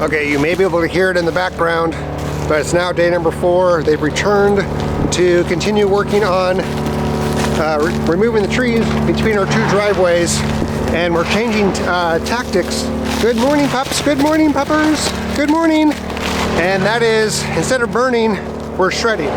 Okay, you may be able to hear it in the background, but it's now day number 4. They've returned to continue working on removing the trees between our 2 driveways, and we're changing tactics. Good morning, pups. Good morning, puppers. Good morning. And that is, instead of burning, we're shredding.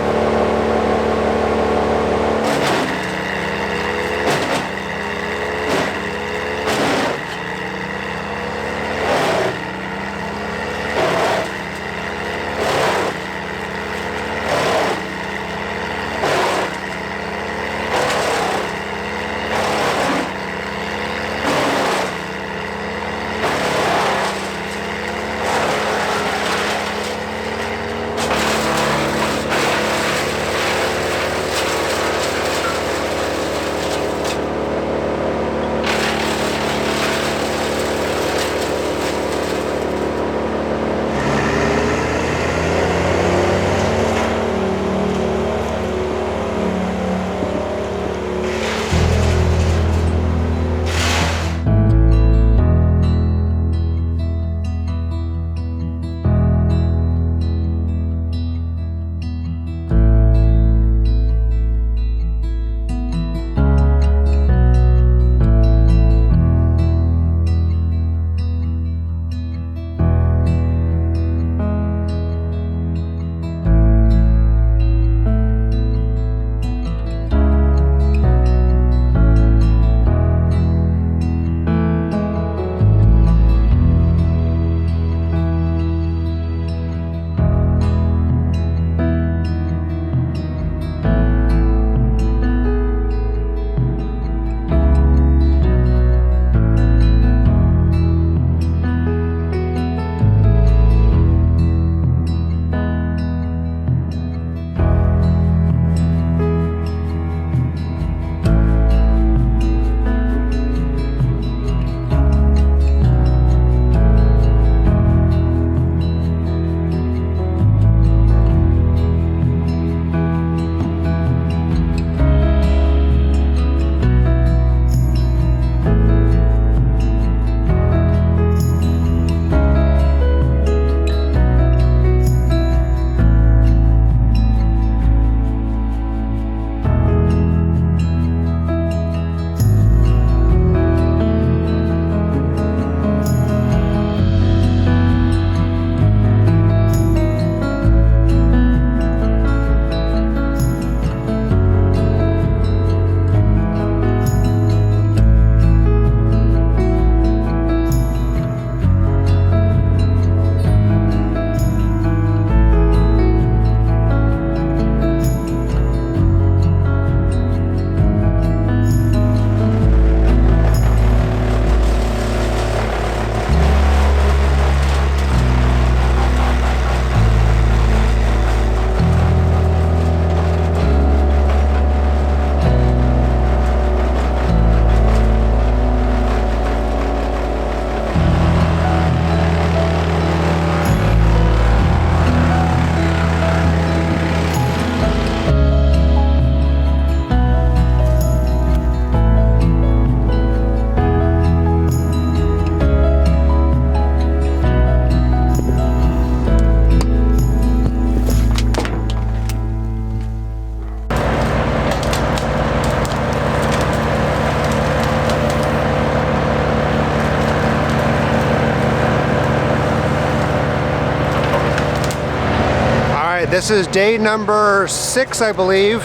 This is day number 6, I believe.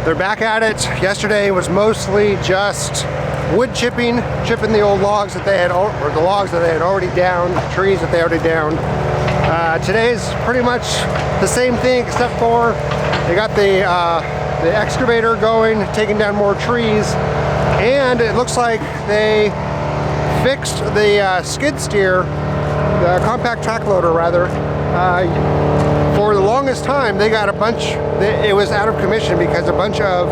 They're back at it. Yesterday was mostly just wood chipping the old logs that they had, or the logs that they had already downed, trees that they already downed. Today's pretty much the same thing, except for they got the excavator going, taking down more trees, and it looks like they fixed the skid steer, the compact track loader rather. For the longest time, they got a bunch, it was out of commission because a bunch of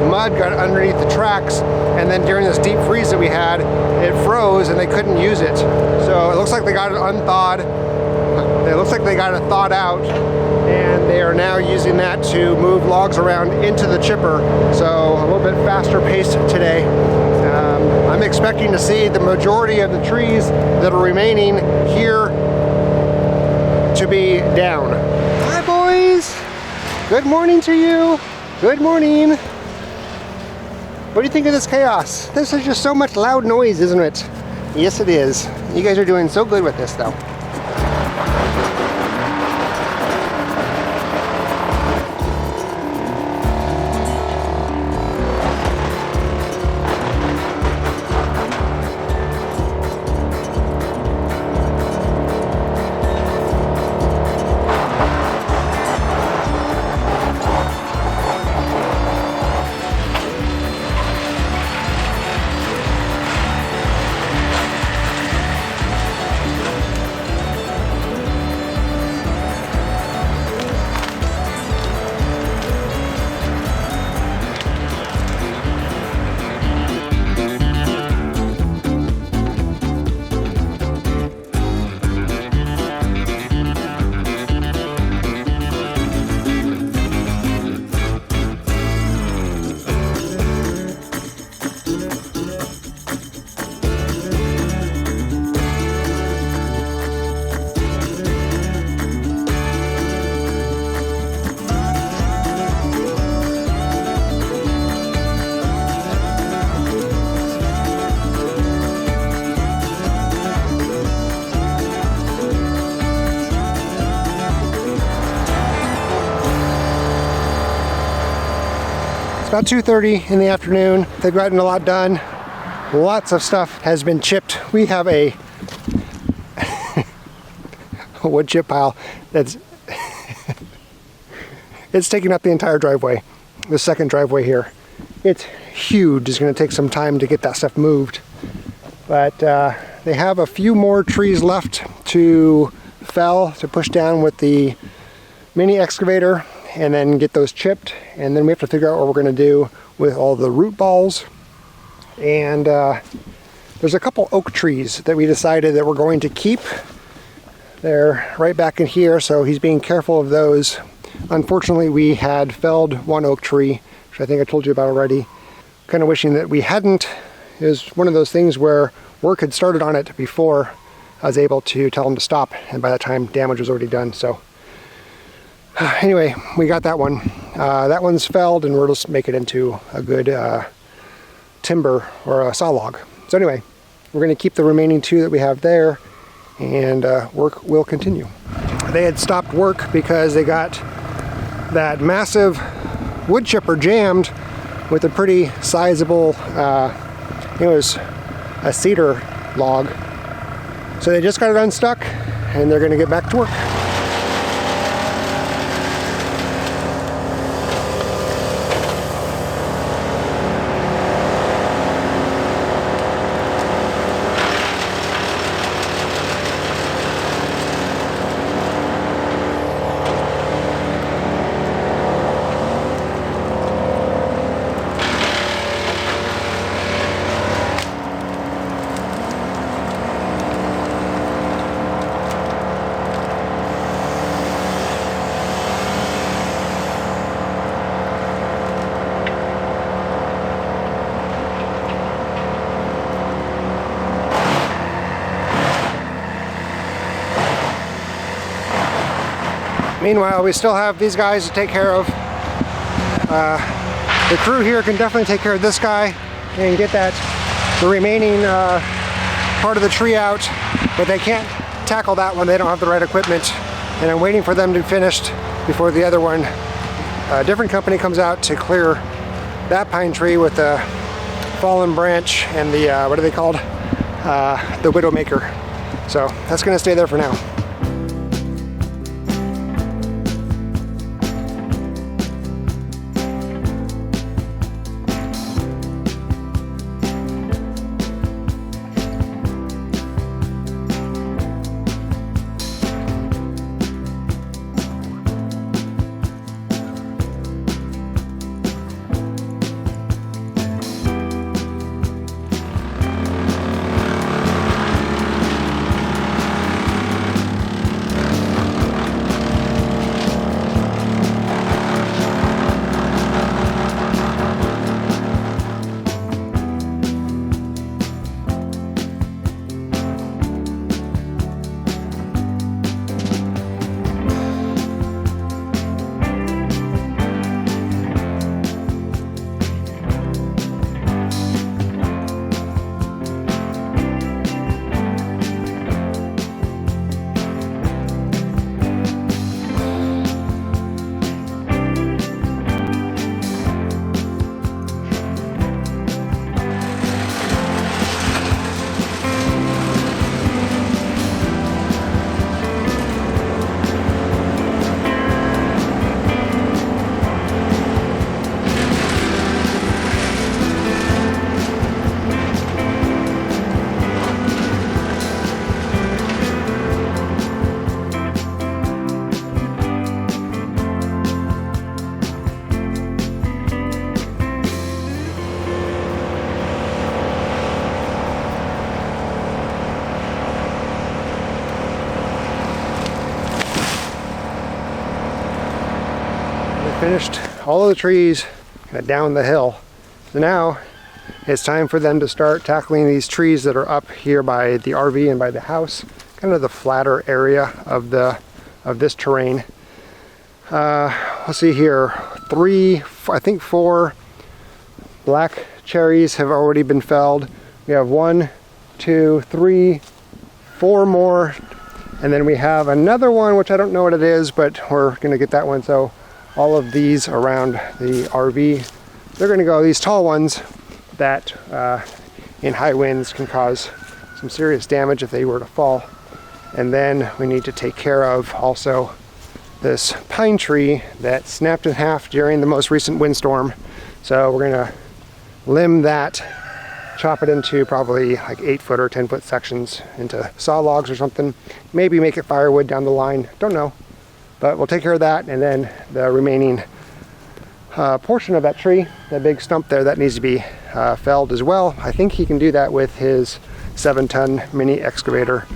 mud got underneath the tracks, and then during this deep freeze that we had, it froze and they couldn't use it. So it looks like they got it unthawed. It looks like they got it thawed out, and they are now using that to move logs around into the chipper. So a little bit faster paced today. I'm expecting to see the majority of the trees that are remaining here be down. Hi boys! Good morning to you. Good morning. What do you think of this chaos? This is just so much loud noise, isn't it? Yes, it is. You guys are doing so good with this though. About 2:30 in the afternoon. They've gotten a lot done. Lots of stuff has been chipped. We have a wood chip pile that's it's taking up the entire driveway, the second driveway here. It's huge. It's going to take some time to get that stuff moved, but they have a few more trees left to fell, to push down with the mini excavator and then get those chipped, and then we have to figure out what we're going to do with all the root balls. And there's a couple oak trees that we decided that we're going to keep. They're right back in here, so he's being careful of those. Unfortunately, we had felled one oak tree, which I think I told you about already. Kind of wishing that we hadn't. It was one of those things where work had started on it before I was able to tell him to stop, and by that time damage was already done. So anyway, we got that one. That one's felled, and we'll just make it into a good timber or a saw log. So anyway, we're going to keep the remaining two that we have there, and work will continue. They had stopped work because they got that massive wood chipper jammed with a pretty sizable, it was a cedar log. So they just got it unstuck, and they're going to get back to work. Meanwhile, we still have these guys to take care of. The crew here can definitely take care of this guy and get the remaining part of the tree out, but they can't tackle that one. They don't have the right equipment, and I'm waiting for them to be finished before the other one. A different company comes out to clear that pine tree with the fallen branch and the, what are they called? The Widowmaker. So that's gonna stay there for now. Finished all of the trees kind of down the hill. So now it's time for them to start tackling these trees that are up here by the RV and by the house, kind of the flatter area of this terrain. Let's see here, I think 4 black cherries have already been felled. We have 1, 2, 3, 4 more, and then we have another one which I don't know what it is, but we're gonna get that one. So all of these around the RV, they're gonna go, these tall ones that in high winds can cause some serious damage if they were to fall. And then we need to take care of also this pine tree that snapped in half during the most recent windstorm. So we're gonna limb that, chop it into probably like 8-foot or 10-foot sections into saw logs or something. Maybe make it firewood down the line, don't know. But we'll take care of that, and then the remaining portion of that tree, that big stump there, that needs to be felled as well. I think he can do that with his 7-ton mini excavator.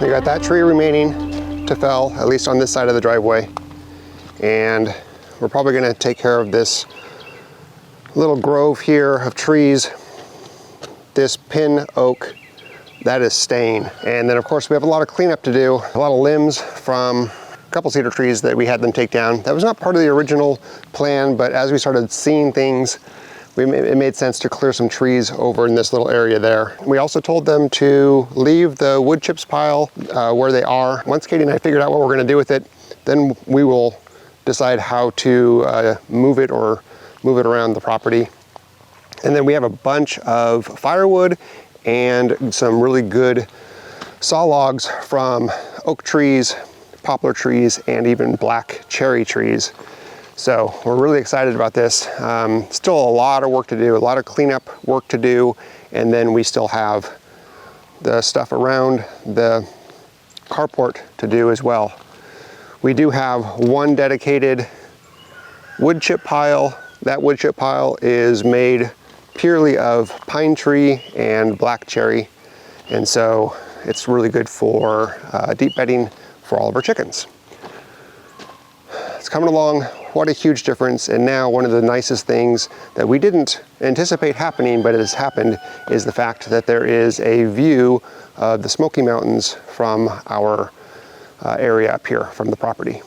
We got that tree remaining to fell, at least on this side of the driveway. And we're probably gonna take care of this little grove here of trees. This pin oak, that is staying. And then of course we have a lot of cleanup to do, a lot of limbs from a couple cedar trees that we had them take down. That was not part of the original plan, but as we started seeing things, it made sense to clear some trees over in this little area there. We also told them to leave the wood chips pile where they are. Once Katie and I figured out what we're gonna do with it, then we will decide how to move it or move it around the property. And then we have a bunch of firewood and some really good saw logs from oak trees, poplar trees, and even black cherry trees. So we're really excited about this. Still a lot of work to do, a lot of cleanup work to do, and then we still have the stuff around the carport to do as well. We do have one dedicated wood chip pile. That wood chip pile is made purely of pine tree and black cherry, and so it's really good for deep bedding for all of our chickens. It's coming along. what a huge difference. And now one of the nicest things that we didn't anticipate happening, but it has happened, is the fact that there is a view of the Smoky Mountains from our area up here, from the property.